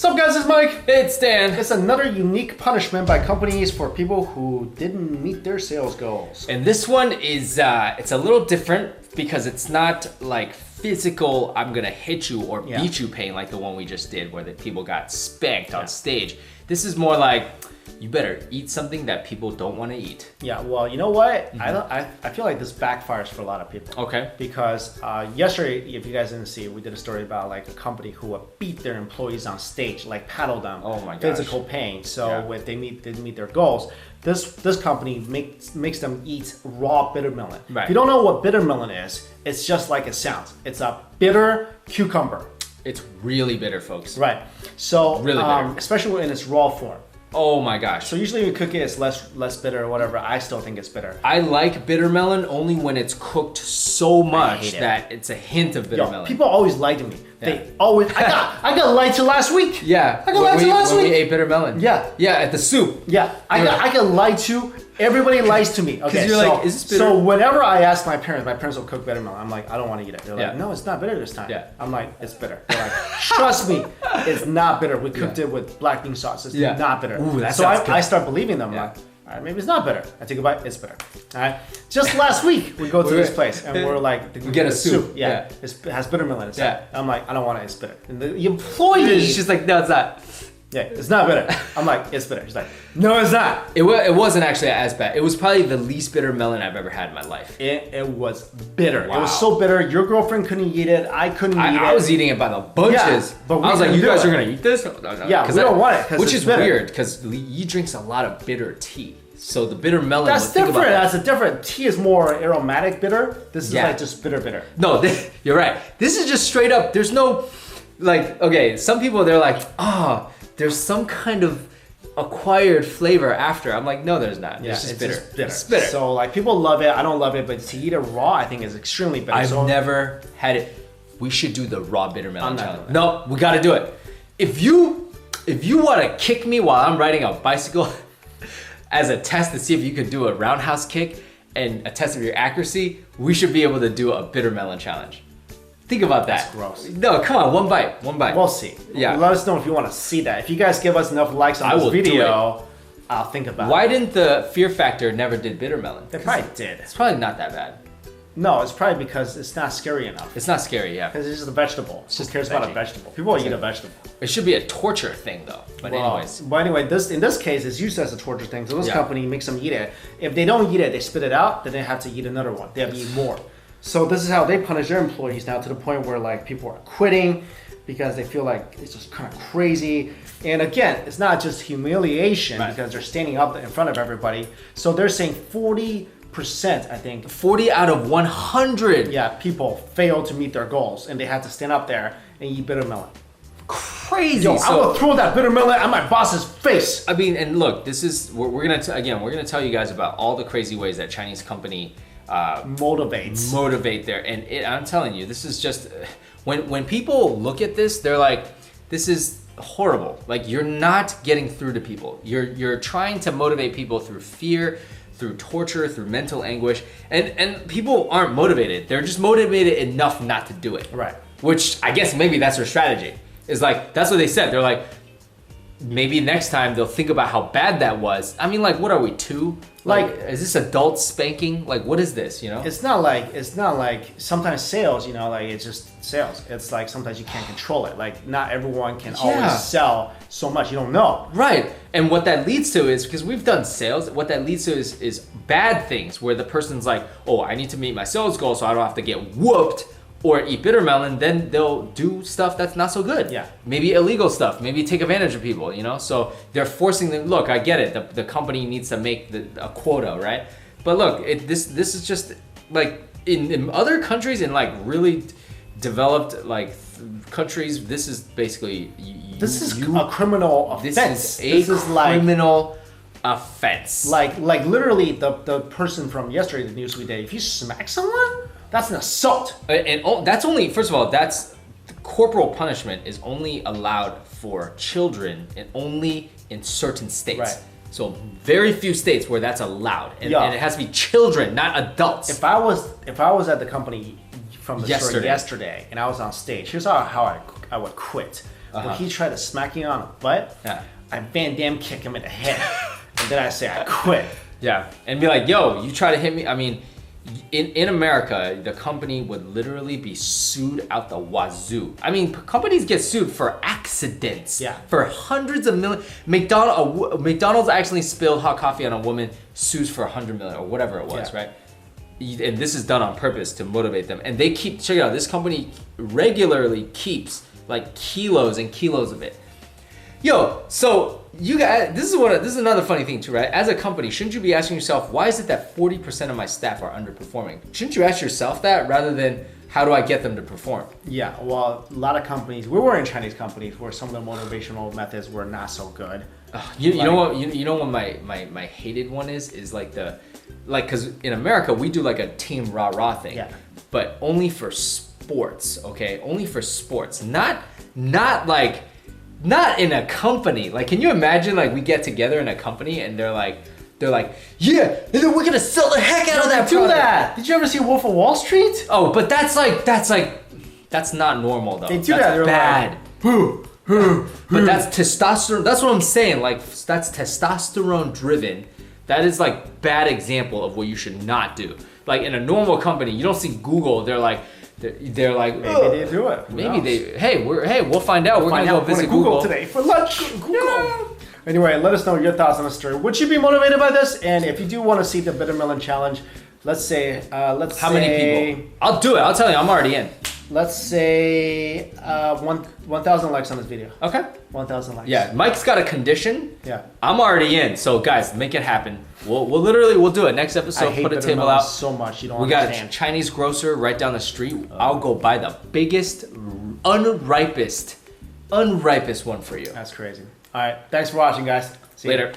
What's up, guys? It's Mike. It's Dan. It's another unique punishment by companies for people who didn't meet their sales goals. And this one is, it's a little different because it's not like physical, I'm gonna hit you or beat you pain like the one we just did where the people got spanked on stage. This is more like, you better eat something that people don't want to eat. Yeah, well, you know what? I feel like this backfires for a lot of people. Okay. Because yesterday, if you guys didn't see it, we did a story about like a company who would beat their employees on stage, like paddle them. Oh my gosh. Physical pain. So if they didn't meet their goals, this company makes them eat raw bitter melon. Right. If you don't know what bitter melon is, it's just like it sounds. It's a bitter cucumber. It's really bitter, folks. Right. So really bitter. Especially in its raw form. Oh my gosh. So usually when you cook it, it's less bitter or whatever. I still think it's bitter. I like bitter melon only when it's cooked so much that it's a hint of bitter melon. People always lie to me. They always, I got lied to last week. Yeah. I got lied to last week. When we ate bitter melon. Yeah. Yeah, at the soup. Yeah. I got lied to. Everybody lies to me. Okay. You're like, is this bitter? So whenever I ask my parents will cook bitter melon. I'm like, I don't want to eat it. They're like, no, it's not bitter this time. Yeah. I'm like, it's bitter. They're like, trust me, it's not bitter. We cooked it with black bean sauce. It's not bitter. Ooh, that so sounds good. I start believing them. Like, all right, maybe it's not bitter. I take a bite, it's bitter. All right. Just last week, we go to this place and we're like, we get a soup. Yeah. It has bitter melon inside. Yeah. I'm like, I don't want it, it's bitter. And the employee, She's like, no, it's not. yeah, it's not bitter. I'm like, it's bitter. She's like, no, it's not. It wasn't actually as bad. It was probably the least bitter melon I've ever had in my life. It was bitter. Wow. It was so bitter. Your girlfriend couldn't eat it. I couldn't eat it. I was eating it by the bunches. Yeah, but I was like, you guys are going to eat this? No, yeah, we don't want it. Which it's is bitter. weird because Yi drinks a lot of bitter tea. So the bitter melon. That's different. That's a different. Tea is more aromatic bitter. This is like just bitter. No, you're right. This is just straight up. There's no, like, okay, some people, they're like, there's some kind of acquired flavor after. I'm like, no, there's not. Yeah, it's just bitter. It's bitter. So like people love it. I don't love it, but to eat it raw, I think is extremely bitter. I've never had it. We should do the raw bitter melon I'm not challenge. doing No, we got to do it. If you want to kick me while I'm riding a bicycle as a test to see if you can do a roundhouse kick and a test of your accuracy, we should be able to do a bitter melon challenge. Think about that. That's gross. No, come on, one bite. We'll see. Yeah. Let us know if you want to see that. If you guys give us enough likes on this video, I'll think about it. Why didn't the Fear Factor never did bitter melon? They probably did. It's probably not that bad. No, it's probably because it's not scary enough. It's not scary, yeah. Because it's just a vegetable. Who cares about a vegetable? People eat a vegetable. It should be a torture thing though. But anyways. But anyway, in this case, it's used as a torture thing. So this company makes them eat it. If they don't eat it, they spit it out. Then they have to eat another one. They have to eat more. So this is how they punish their employees now, to the point where like people are quitting because they feel like it's just kind of crazy. And again, it's not just humiliation because they're standing up in front of everybody. So they're saying 40%, I think. 40 out of 100. Yeah, people fail to meet their goals and they have to stand up there and eat bitter melon. Crazy. Yo, I will throw that bitter melon at my boss's face. I mean, and look, this is, we're gonna tell you guys about all the crazy ways that Chinese company motivate their, and I'm telling you, this is just, when people look at this, they're like, this is horrible. Like, you're not getting through to people. You're trying to motivate people through fear, through torture, through mental anguish, and people aren't motivated. They're just motivated enough not to do it. Right. Which I guess maybe that's their strategy. Is like, that's what they said. They're like, maybe next time they'll think about how bad that was. I mean, like, what are we, 2? Like, is this adult spanking? Like, what is this, you know? It's not like sometimes sales, you know, like it's just sales. It's like sometimes you can't control it. Like not everyone can always sell so much. You don't know. Right. And what that leads to is, because we've done sales, what that leads to is bad things where the person's like, oh, I need to meet my sales goal so I don't have to get whooped or eat bitter melon. Then they'll do stuff that's not so good. Yeah. Maybe illegal stuff, maybe take advantage of people, you know? So they're forcing them, look, I get it. The company needs to make a quota, right? But look, this is just like in other countries, in like really developed like countries, this is basically, this is a criminal offense. This is criminal offense. Like literally the person from yesterday, the news we did, if you smack someone, that's an assault. And that's only, first of all, that's corporal punishment is only allowed for children and only in certain states. Right. So very few states where that's allowed, and it has to be children, not adults. If I was at the company from the story yesterday and I was on stage, here's how I would quit. When he tried to smack me on the butt, I Van Damme kick him in the head. And then I say, I quit. Yeah, and be like, yo, you try to hit me. I mean, in America, the company would literally be sued out the wazoo. I mean, companies get sued for accidents. Yeah. For hundreds of millions. McDonald's actually spilled hot coffee on a woman, sues for 100 million or whatever it was, right? And this is done on purpose to motivate them. And they keep, check it out, this company regularly keeps like kilos and kilos of it. Yo, so you guys, this is another funny thing too, right? As a company, shouldn't you be asking yourself, why is it that 40% of my staff are underperforming? Shouldn't you ask yourself that rather than how do I get them to perform? Yeah, well, a lot of companies, we were in Chinese companies where some of the motivational methods were not so good. You know what my hated one is like because in America we do like a team rah-rah thing, but only for sports, okay? Only for sports, not in a company. Like, can you imagine like we get together in a company and they're like, yeah, and then we're gonna sell the heck out of that do product. that. Did you ever see Wolf of Wall Street? Oh, but that's not normal though. They do that's that. They're bad. But that's testosterone. That's what I'm saying. Like, that's testosterone driven. That is like bad example of what you should not do. Like in a normal company, you don't see Google. They're like maybe they do it. We'll find out. We're gonna go visit Google today for lunch. Google. Anyway, let us know your thoughts on the story. Would you be motivated by this? And if you do want to see the bitter melon challenge, let's say how many people? I'll do it. I'll tell you, I'm already in. Let's say 1,000 likes on this video. Okay. 1,000 likes. Yeah, Mike's got a condition. Yeah. I'm already in. So guys, make it happen. We'll do it. Next episode, I hate put a table out. So much. You don't understand. We got understand. a Chinese grocer right down the street. I'll go buy the biggest, unripest one for you. That's crazy. All right. Thanks for watching, guys. See you later.